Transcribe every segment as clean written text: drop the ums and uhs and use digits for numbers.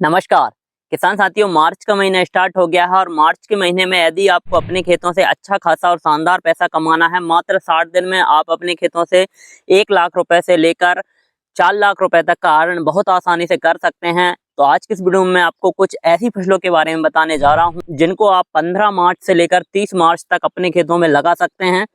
नमस्कार किसान साथियों, मार्च का महीना स्टार्ट हो गया है और मार्च के महीने में यदि आपको अपने खेतों से अच्छा खासा और शानदार पैसा कमाना है, मात्र 60 दिन में आप अपने खेतों से 1 लाख रुपए से लेकर 4 लाख रुपए तक का अर्न बहुत आसानी से कर सकते हैं। तो आज की इस वीडियो में मैं आपको कुछ ऐसी फसलों के बारे में बताने जा रहा हूं जिनको आप 15 मार्च से लेकर 30 मार्च तक अपने खेतों में लगा सकते हैं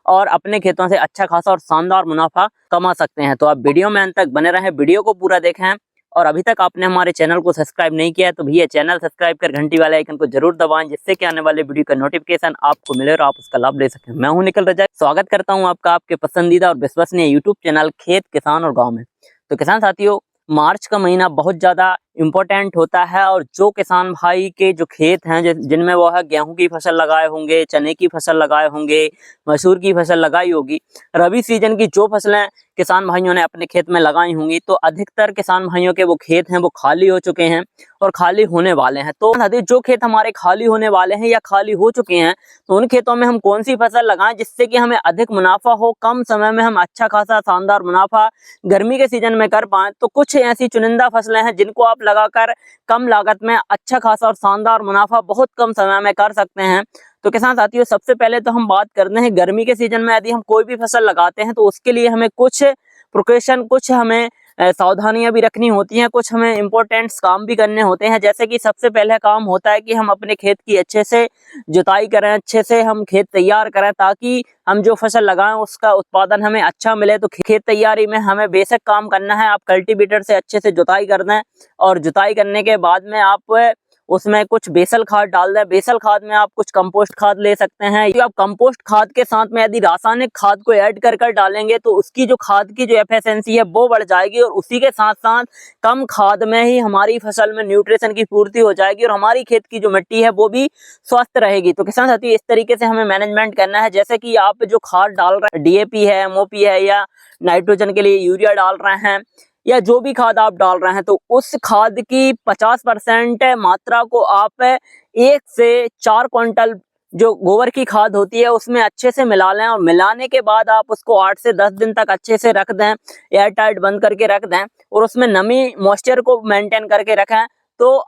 और अपने खेतों से अच्छा खासा और शानदार मुनाफा कमा सकते हैं। तो आप वीडियो में अंत तक बने रहें, वीडियो को पूरा देखें और अभी तक आपने हमारे चैनल को सब्सक्राइब नहीं किया है तो भैया चैनल सब्सक्राइब कर घंटी वाले आइकन को जरूर दबाएं, जिससे कि आने वाले वीडियो का नोटिफिकेशन आपको मिले और आप उसका लाभ ले सकें। मैं हूं निखिल रजा, स्वागत करता हूं आपका आपके पसंदीदा और विश्वसनीय यूट्यूब चैनल खेत किसान और गाँव में। तो किसान साथियों, मार्च का महीना बहुत ज़्यादा इम्पोर्टेंट होता है और जो किसान भाई के जो खेत हैं जिनमें वो है गेहूं की फसल लगाए होंगे, चने की फसल लगाए होंगे, मसूर की फसल लगाई होगी, रबी सीजन की जो फसलें किसान भाइयों ने अपने खेत में लगाई होंगी, तो अधिकतर किसान भाइयों के वो खेत हैं वो खाली हो चुके हैं और खाली होने वाले हैं। तो जो खेत हमारे खाली होने वाले हैं या खाली हो चुके हैं, तो उन खेतों में हम कौन सी फसल लगाएं जिससे कि हमें अधिक मुनाफा हो, कम समय में हम अच्छा खासा शानदार मुनाफा गर्मी के सीजन में कर पाएं। तो कुछ ऐसी चुनिंदा फसलें हैं जिनको आप लगाकर कम लागत में अच्छा खासा और शानदार मुनाफा बहुत कम समय में कर सकते हैं। तो किसान साथियों, सबसे पहले तो हम बात करते हैं गर्मी के सीजन में यदि हम कोई भी फसल लगाते हैं तो उसके लिए हमें कुछ प्रिकॉशन, कुछ हमें सावधानियां भी रखनी होती हैं, कुछ हमें इम्पोर्टेंट्स काम भी करने होते हैं। जैसे कि सबसे पहले काम होता है कि हम अपने खेत की अच्छे से जुताई करें, अच्छे से हम खेत तैयार करें ताकि हम जो फसल लगाएं उसका उत्पादन हमें अच्छा मिले। तो खेत तैयारी में हमें बेसिक काम करना है, आप कल्टीवेटर से अच्छे से जुताई कर दें और जुताई करने के बाद में आप उसमें कुछ बेसल खाद डाल दें। बेसल खाद में आप कुछ कंपोस्ट खाद ले सकते हैं। तो आप कंपोस्ट खाद के साथ में यदि रासायनिक खाद को ऐड कर कर डालेंगे तो उसकी जो खाद की जो एफिशिएंसी है वो बढ़ जाएगी और उसी के साथ साथ कम खाद में ही हमारी फसल में न्यूट्रिशन की पूर्ति हो जाएगी और हमारी खेत की जो मिट्टी है वो भी स्वस्थ रहेगी। तो किसान साथी, इस तरीके से हमें मैनेजमेंट करना है। जैसे कि आप जो खाद डाल रहे हैं, डीएपी है, एमओपी है या नाइट्रोजन के लिए यूरिया डाल रहे हैं या जो भी खाद आप डाल रहे हैं, तो उस खाद की 50% मात्रा को आप 1 से 4 क्विंटल जो गोबर की खाद होती है उसमें अच्छे से मिला लें और मिलाने के बाद आप उसको 8 से 10 दिन तक अच्छे से रख दें, एयर टाइट बंद करके रख दें और उसमें नमी मॉइस्चर को मेंटेन करके रखें। तो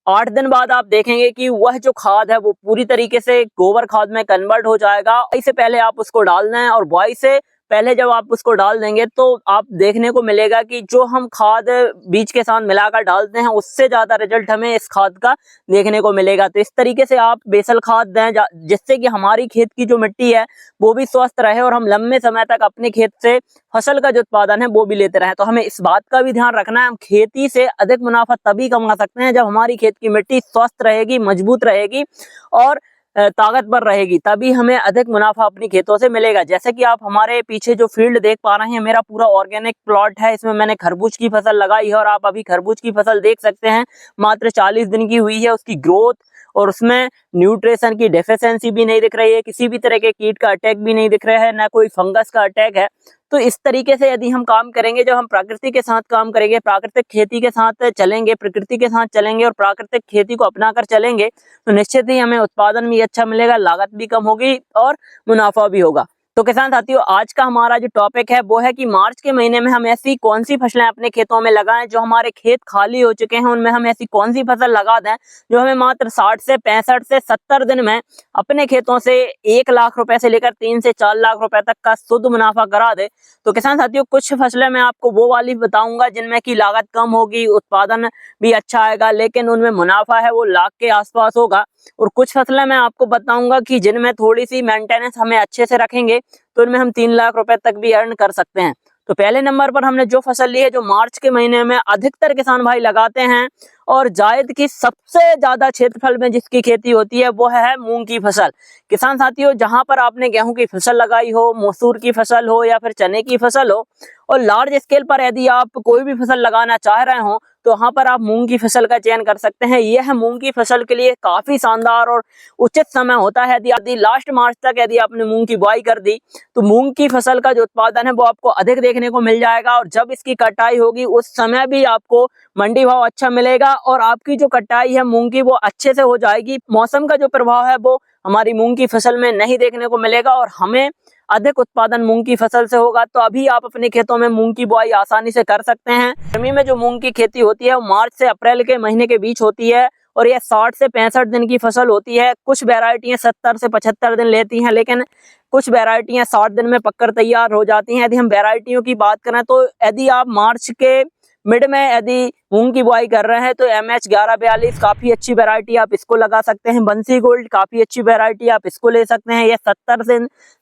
8 दिन बाद आप देखेंगे कि वह जो खाद है वो पूरी तरीके से गोबर खाद में कन्वर्ट हो जाएगा। इससे पहले आप उसको डाल दें और बुआई से पहले जब आप उसको डाल देंगे तो आप देखने को मिलेगा कि जो हम खाद बीज के साथ मिलाकर डालते हैं उससे ज्यादा रिजल्ट हमें इस खाद का देखने को मिलेगा। तो इस तरीके से आप बेसल खाद दें जिससे कि हमारी खेत की जो मिट्टी है वो भी स्वस्थ रहे और हम लंबे समय तक अपने खेत से फसल का जो उत्पादन है वो भी लेते रहे। तो हमें इस बात का भी ध्यान रखना है, हम खेती से अधिक मुनाफा तभी कमा सकते हैं जब हमारी खेत की मिट्टी स्वस्थ रहेगी, मजबूत रहेगी और ताकतवर रहेगी, तभी हमें अधिक मुनाफा अपनी खेतों से मिलेगा। जैसे कि आप हमारे पीछे जो फील्ड देख पा रहे हैं, मेरा पूरा ऑर्गेनिक प्लॉट है, इसमें मैंने खरबूज की फसल लगाई है और आप अभी खरबूज की फसल देख सकते हैं, मात्र 40 दिन की हुई है। उसकी ग्रोथ और उसमें न्यूट्रिशन की डेफिशिएंसी भी नहीं दिख रही है, किसी भी तरह के कीट का अटैक भी नहीं दिख रहा है, ना कोई फंगस का अटैक है। तो इस तरीके से यदि हम काम करेंगे, जब हम प्रकृति के साथ काम करेंगे, प्राकृतिक खेती के साथ चलेंगे, प्रकृति के साथ चलेंगे और प्राकृतिक खेती को अपनाकर चलेंगे, तो निश्चित ही हमें उत्पादन भी अच्छा मिलेगा, लागत भी कम होगी और मुनाफा भी होगा। तो किसान साथियों, आज का हमारा जो टॉपिक है वो है कि मार्च के महीने में हम ऐसी कौन सी फसलें अपने खेतों में लगाएं, जो हमारे खेत खाली हो चुके हैं उनमें हम ऐसी कौन सी फसल लगा दें जो हमें मात्र 60 से 65 से 70 दिन में अपने खेतों से 1 लाख रुपए से लेकर 3 से 4 लाख रुपए तक का शुद्ध मुनाफा करा दे। तो किसान साथियों, कुछ फसलें मैं आपको वो वाली बताऊंगा जिनमें की लागत कम होगी, उत्पादन भी अच्छा आएगा, लेकिन उनमें मुनाफा है वो लाख के आसपास होगा। और कुछ फसलें मैं आपको बताऊंगा कि जिनमें थोड़ी सी मेंटेनेंस हमें अच्छे से रखेंगे तो इनमें हम 3 लाख रुपए तक भी अर्न कर सकते हैं। तो पहले नंबर पर हमने जो फसल ली है, जो मार्च के महीने में अधिकतर किसान भाई लगाते हैं और जायद की सबसे ज्यादा क्षेत्रफल में जिसकी खेती होती है वो है मूंग की फसल। किसान साथियों, जहां पर आपने गेहूं की फसल लगाई हो, मसूर की फसल हो या फिर चने की फसल हो और लार्ज स्केल पर यदि आप कोई भी फसल लगाना चाह रहे हो तो वहां पर आप मूंग की फसल का चयन कर सकते हैं। यह मूंग की फसल के लिए काफी शानदार और उचित समय होता है। यदि लास्ट मार्च तक यदि आपने मूंग की बुआई कर दी तो मूंग की फसल का जो उत्पादन है वो आपको अधिक देखने को मिल जाएगा और जब इसकी कटाई होगी उस समय भी आपको मंडी भाव अच्छा मिलेगा और आपकी जो कटाई है मूंग की वो अच्छे से हो जाएगी। मौसम का जो प्रभाव है वो हमारी मूंग की फसल में नहीं देखने को मिलेगा और हमें अधिक उत्पादन मूंग की फसल से होगा, तो अभी आप अपने खेतों में मूंग की बुआई आसानी से कर सकते हैं। गर्मी में जो मूंग की खेती होती है वो मार्च से अप्रैल के महीने के बीच होती है और यह 60 से 65 दिन की फसल होती है। कुछ वैरायटियां 70 से 75 दिन लेती हैं, लेकिन कुछ वैरायटियां 60 दिन में पककर तैयार हो जाती हैं। यदि हम वैरायटियों की बात करें तो यदि आप मार्च के मिड में यदि मूंग की बुआई कर रहे हैं तो MH 1142 काफी अच्छी वैरायटी, आप इसको लगा सकते हैं। बंसी गोल्ड काफी अच्छी वैरायटी, आप इसको ले सकते हैं। ये 70 से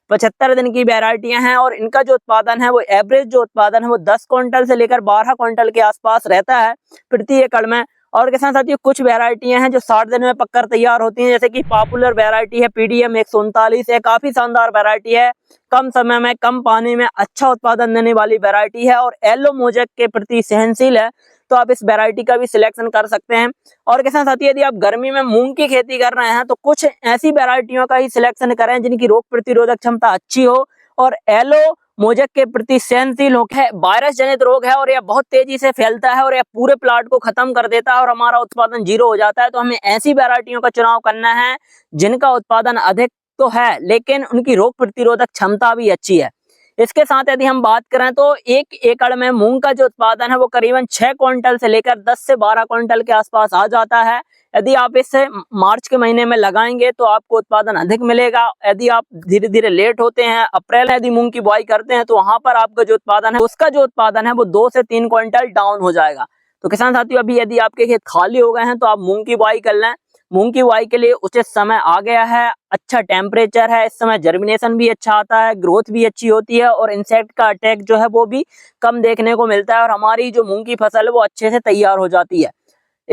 75 दिन की वैरायटियां हैं और इनका जो उत्पादन है वो एवरेज जो उत्पादन है वो 10 क्विंटल से लेकर 12 क्विंटल के आसपास रहता है प्रति एकड़ में। और किसान साथियों कुछ वैरायटियां हैं जो 60 दिन में पककर तैयार होती हैं, जैसे कि पॉपुलर वैरायटी है PDM 139 है, काफी शानदार वैरायटी है, कम समय में कम पानी में अच्छा उत्पादन देने वाली वैरायटी है और येलो मोजेक के प्रति सहनशील है, तो आप इस वैरायटी का भी सिलेक्शन कर सकते हैं। और किसान साथी यदि आप गर्मी में मूंग की खेती कर रहे हैं तो कुछ ऐसी वैरायटियों का ही सिलेक्शन करें जिनकी रोग प्रतिरोधक क्षमता अच्छी हो और येलो मोजेक के प्रति सहनशील हो। वायरस जनित रोग है और यह बहुत तेजी से फैलता है और यह पूरे प्लाट को खत्म कर देता है और हमारा उत्पादन जीरो हो जाता है, तो हमें ऐसी वैरायटियों का चुनाव करना है जिनका उत्पादन अधिक तो है लेकिन उनकी रोग प्रतिरोधक क्षमता भी अच्छी है। इसके साथ यदि हम बात करें तो 1 एकड़ में मूंग का जो उत्पादन है वो करीबन 6 क्विंटल से लेकर 10 से 12 क्विंटल के आसपास आ जाता है। यदि आप इसे मार्च के महीने में लगाएंगे तो आपको उत्पादन अधिक मिलेगा। यदि आप धीरे धीरे लेट होते हैं, अप्रैल यदि मूंग की बुआई करते हैं तो वहां पर आपका जो उत्पादन है उसका जो उत्पादन है वो 2 से 3 क्विंटल डाउन हो जाएगा। तो किसान साथियों अभी यदि आपके खेत खाली हो गए हैं तो आप मूंग की बुआई कर लें। मूंग की बुआई के लिए उचित समय आ गया है, अच्छा टेम्परेचर है, इस समय जर्मिनेशन भी अच्छा आता है, ग्रोथ भी अच्छी होती है और इंसेक्ट का अटैक जो है वो भी कम देखने को मिलता है और हमारी जो मूंग की फसल है वो अच्छे से तैयार हो जाती है।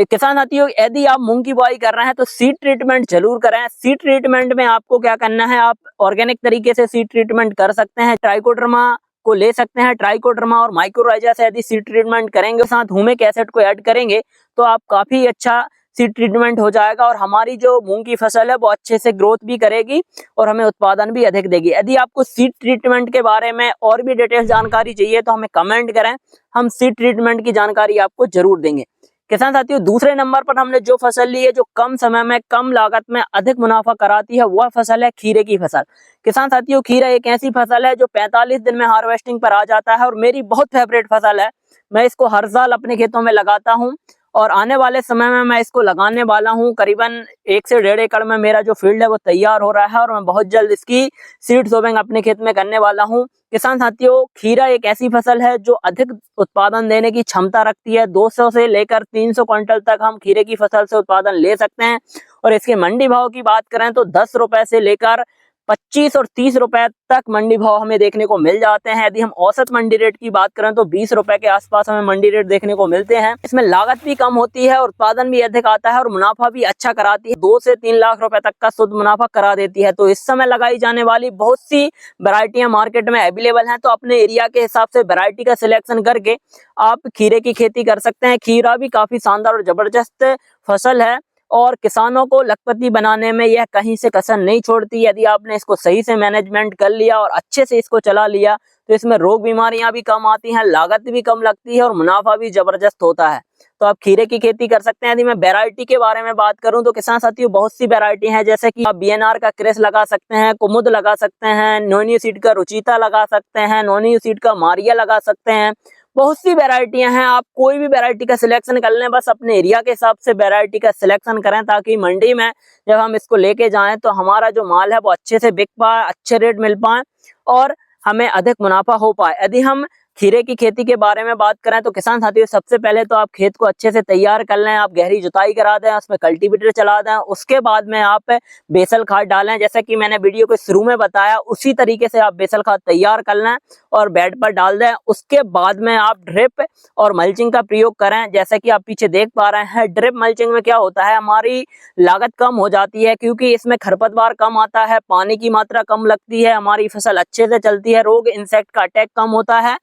किसान साथियों यदि आप मूंग की बुआई कर रहे हैं तो सीड ट्रीटमेंट जरूर करें। सीड ट्रीटमेंट में आपको क्या करना है, आप ऑर्गेनिक तरीके से सीड ट्रीटमेंट कर सकते हैं। ट्राइकोडर्मा को ले सकते हैं, ट्राइकोडर्मा और माइक्रोराइजा से यदि सीड ट्रीटमेंट करेंगे, साथ ह्यूमिक एसिड को ऐड करेंगे तो आप काफी अच्छा सीड ट्रीटमेंट हो जाएगा और हमारी जो मूंग की फसल है वो अच्छे से ग्रोथ भी करेगी और हमें उत्पादन भी अधिक देगी। यदि आपको सीड ट्रीटमेंट के बारे में और भी डिटेल जानकारी चाहिए तो हमें कमेंट करें, हम सीड ट्रीटमेंट की जानकारी आपको जरूर देंगे। किसान साथियों दूसरे नंबर पर हमने जो फसल ली है जो कम समय में कम लागत में अधिक मुनाफा कराती है वह फसल है खीरे की फसल। किसान साथियों खीरा एक ऐसी फसल है जो 45 दिन में हार्वेस्टिंग पर आ जाता है और मेरी बहुत फेवरेट फसल है। मैं इसको हर साल अपने खेतों में लगाता हूं और आने वाले समय में मैं इसको लगाने वाला हूं। करीबन 1 से 1.5 एकड़ में मेरा जो फील्ड है वो तैयार हो रहा है और मैं बहुत जल्द इसकी सीड सोविंग अपने खेत में करने वाला हूं। किसान साथियों खीरा एक ऐसी फसल है जो अधिक उत्पादन देने की क्षमता रखती है। 200 से लेकर 300 क्विंटल तक हम खीरे की फसल से उत्पादन ले सकते हैं और इसके मंडी भाव की बात करें तो 10 रुपए से लेकर 25 और 30 रुपए तक मंडी भाव हमें देखने को मिल जाते हैं। यदि हम औसत मंडी रेट की बात करें तो 20 रुपए के आसपास हमें मंडी रेट देखने को मिलते हैं। इसमें लागत भी कम होती है, उत्पादन भी अधिक आता है और मुनाफा भी अच्छा कराती है। 2 से 3 लाख रुपए तक का शुद्ध मुनाफा करा देती है। तो इस समय लगाई जाने वाली बहुत सी वैरायटियां मार्केट में अवेलेबल हैं, तो अपने एरिया के हिसाब से वैरायटी का सिलेक्शन करके आप खीरे की खेती कर सकते हैं। खीरा भी काफी शानदार और जबरदस्त फसल है और किसानों को लखपति बनाने में यह कहीं से कसर नहीं छोड़ती। यदि आपने इसको सही से मैनेजमेंट कर लिया और अच्छे से इसको चला लिया तो इसमें रोग बीमारियां भी कम आती हैं, लागत भी कम लगती है और मुनाफा भी जबरदस्त होता है। तो आप खीरे की खेती कर सकते हैं। यदि मैं वैरायटी के बारे में बात करूं तो किसान साथियों बहुत सी वैरायटी हैं, जैसे कि आप BNR का क्रेस लगा सकते हैं, कुमुद लगा सकते हैं, नोनियो सीड का रुचिता लगा सकते हैं, नोनियो सीड का मारिया लगा सकते हैं। बहुत सी वैरायटियां हैं, आप कोई भी वैरायटी का सिलेक्शन कर लें, बस अपने एरिया के हिसाब से वैरायटी का सिलेक्शन करें ताकि मंडी में जब हम इसको लेके जाएं तो हमारा जो माल है वो अच्छे से बिक पाए, अच्छे रेट मिल पाए और हमें अधिक मुनाफा हो पाए। यदि हम खीरे की खेती के बारे में बात करें तो किसान साथियों सबसे पहले तो आप खेत को अच्छे से तैयार कर लें, आप गहरी जुताई करा दें, उसमें कल्टीवेटर चला दें, उसके बाद में आप बेसल खाद डालें। जैसे कि मैंने वीडियो के शुरू में बताया उसी तरीके से आप बेसल खाद तैयार कर लें और बेड पर डाल दें। उसके बाद में आप ड्रिप और मल्चिंग का प्रयोग करें। जैसे कि आप पीछे देख पा रहे हैं, ड्रिप मल्चिंग में क्या होता है, हमारी लागत कम हो जाती है क्योंकि इसमें खरपतवार कम आता है, पानी की मात्रा कम लगती है, हमारी फसल अच्छे से चलती है, रोग इंसेक्ट का अटैक कम होता है,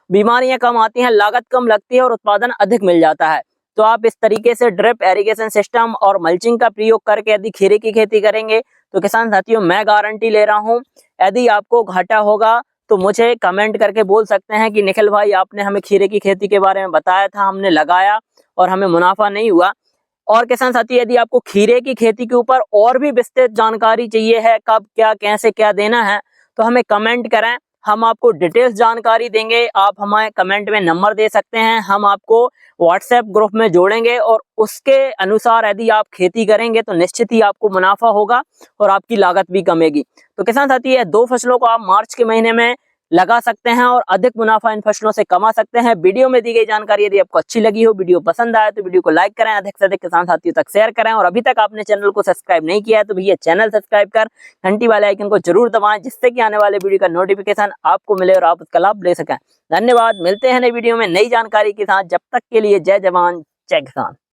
बीमारियां कम आती हैं, लागत कम लगती है और उत्पादन अधिक मिल जाता है। तो आप इस तरीके से ड्रिप इरिगेशन सिस्टम और मल्चिंग का प्रयोग करके यदि खीरे की खेती करेंगे तो किसान साथियों मैं गारंटी ले रहा हूं, यदि आपको घाटा होगा तो मुझे कमेंट करके बोल सकते हैं कि निखिल भाई आपने हमें खीरे की खेती के बारे में बताया था, हमने लगाया और हमें मुनाफा नहीं हुआ। और किसान साथी यदि आपको खीरे की खेती के ऊपर और भी विस्तृत जानकारी चाहिए है, कब क्या कैसे क्या देना है, तो हमें कमेंट करें, हम आपको डिटेल्स जानकारी देंगे। आप हमें कमेंट में नंबर दे सकते हैं, हम आपको व्हाट्सएप ग्रुप में जोड़ेंगे और उसके अनुसार यदि आप खेती करेंगे तो निश्चित ही आपको मुनाफा होगा और आपकी लागत भी कमेगी। तो किसान साथी, ये 2 फसलों को आप मार्च के महीने में लगा सकते हैं और अधिक मुनाफा इन फसलों से कमा सकते हैं। वीडियो में दी गई जानकारी यदि आपको अच्छी लगी हो, वीडियो पसंद आए तो वीडियो को लाइक करें, अधिक से अधिक किसान साथियों तक शेयर करें और अभी तक आपने चैनल को सब्सक्राइब नहीं किया है तो भैया चैनल सब्सक्राइब कर घंटी वाले आइकन को जरूर दबाएं, जिससे कि आने वाले वीडियो का नोटिफिकेशन आपको मिले और आप उसका लाभ ले सकें। धन्यवाद, मिलते हैं नई वीडियो में नई जानकारी के साथ। जब तक के लिए जय जवान जय किसान।